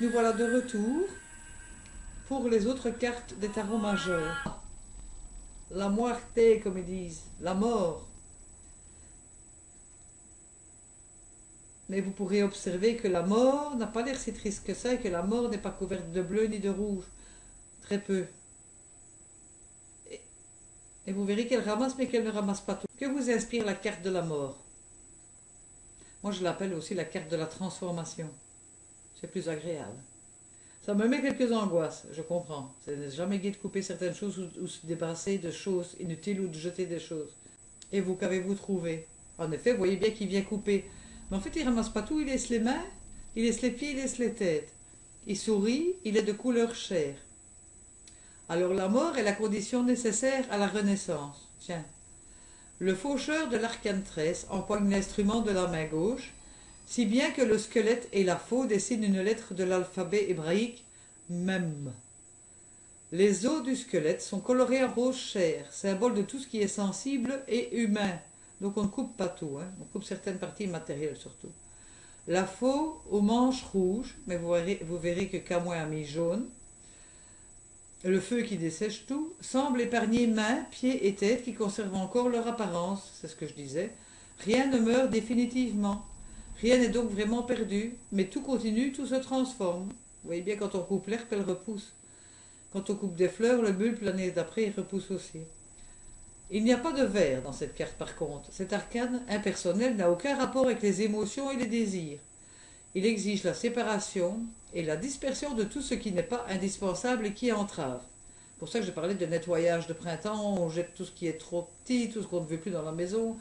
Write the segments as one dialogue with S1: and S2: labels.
S1: Nous voilà de retour pour les autres cartes des tarots majeurs. La muerte, comme ils disent, la mort. Mais vous pourrez observer que la mort n'a pas l'air si triste que ça et que la mort n'est pas couverte de bleu ni de rouge. Très peu. Et vous verrez qu'elle ramasse, mais qu'elle ne ramasse pas tout. Que vous inspire la carte de la mort? Moi, je l'appelle aussi la carte de la transformation. C'est plus agréable. Ça me met quelques angoisses, je comprends. C'est jamais gai de couper certaines choses ou se débarrasser de choses inutiles ou de jeter des choses. Et vous, qu'avez-vous trouvé? En effet, vous voyez bien qu'il vient couper. Mais en fait, il ramasse pas tout, il laisse les mains, il laisse les pieds, il laisse les têtes. Il sourit, il est de couleur chair. Alors la mort est la condition nécessaire à la renaissance. Tiens. Le faucheur de l'arcane 13 empoigne l'instrument de la main gauche, si bien que le squelette et la faux dessinent une lettre de l'alphabet hébraïque Mem. Les os du squelette sont colorés en rose chair, symbole de tout ce qui est sensible et humain. Donc on ne coupe pas tout, hein. On coupe certaines parties matérielles surtout. La faux aux manches rouges, mais vous verrez que Camoin a mis jaune. Le feu qui dessèche tout semble épargner mains, pieds et têtes qui conservent encore leur apparence, c'est ce que je disais. Rien ne meurt définitivement. Rien n'est donc vraiment perdu, mais tout continue, tout se transforme. Vous voyez bien, quand on coupe l'herbe, elle repousse. Quand on coupe des fleurs, le bulbe, l'année d'après, il repousse aussi. Il n'y a pas de vert dans cette carte par contre. Cet arcane impersonnel n'a aucun rapport avec les émotions et les désirs. Il exige la séparation et la dispersion de tout ce qui n'est pas indispensable et qui entrave. C'est pour ça que je parlais de nettoyage de printemps, on jette tout ce qui est trop petit, tout ce qu'on ne veut plus dans la maison.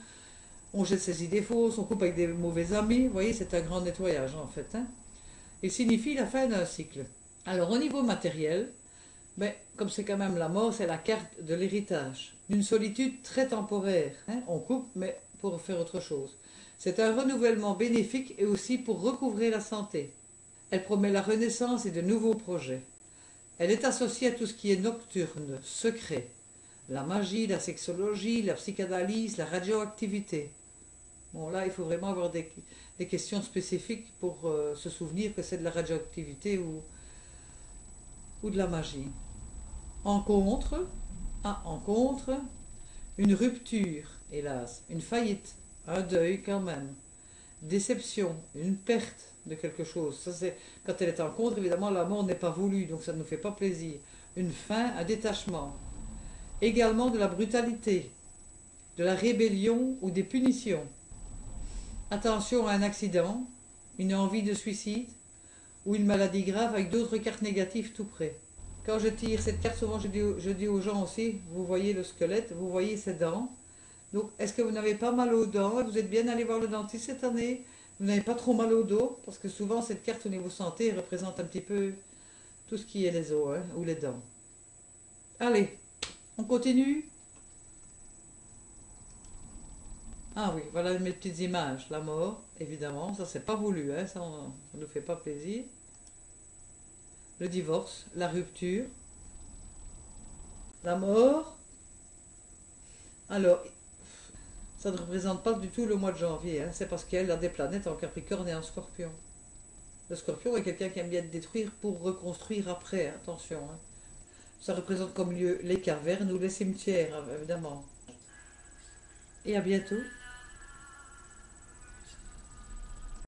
S1: On jette ses idées fausses, on coupe avec des mauvais amis. Vous voyez, c'est un grand nettoyage en fait. Hein. Il signifie la fin d'un cycle. Alors au niveau matériel, ben, comme c'est quand même la mort, c'est la carte de l'héritage. D'une solitude très temporaire. Hein. On coupe, mais pour faire autre chose. C'est un renouvellement bénéfique et aussi pour recouvrer la santé. Elle promet la renaissance et de nouveaux projets. Elle est associée à tout ce qui est nocturne, secret. La magie, la sexologie, la psychanalyse, la radioactivité. Bon, là, il faut vraiment avoir des questions spécifiques pour se souvenir que c'est de la radioactivité ou de la magie. En contre, une rupture, hélas, une faillite, un deuil quand même, déception, une perte de quelque chose. Ça, c'est, quand elle est en contre, évidemment, la mort n'est pas voulue, donc ça ne nous fait pas plaisir. Une fin, un détachement. Également de la brutalité, de la rébellion ou des punitions. Attention à un accident, une envie de suicide ou une maladie grave avec d'autres cartes négatives tout près. Quand je tire cette carte, souvent je dis aux gens aussi, vous voyez le squelette, vous voyez ses dents. Donc, est-ce que vous n'avez pas mal aux dents? Vous êtes bien allé voir le dentiste cette année? Vous n'avez pas trop mal au dos? Parce que souvent, cette carte au niveau santé représente un petit peu tout ce qui est les os hein, ou les dents. Allez, on continue. Ah oui, voilà mes petites images. La mort, évidemment, ça c'est pas voulu, hein, ça ne nous fait pas plaisir. Le divorce, la rupture, la mort. Alors, ça ne représente pas du tout le mois de janvier, hein, c'est parce qu'elle a des planètes en Capricorne et en Scorpion. Le Scorpion est quelqu'un qui aime bien détruire pour reconstruire après, hein, attention. Hein. Ça représente comme lieu les cavernes ou les cimetières, évidemment. Et à bientôt.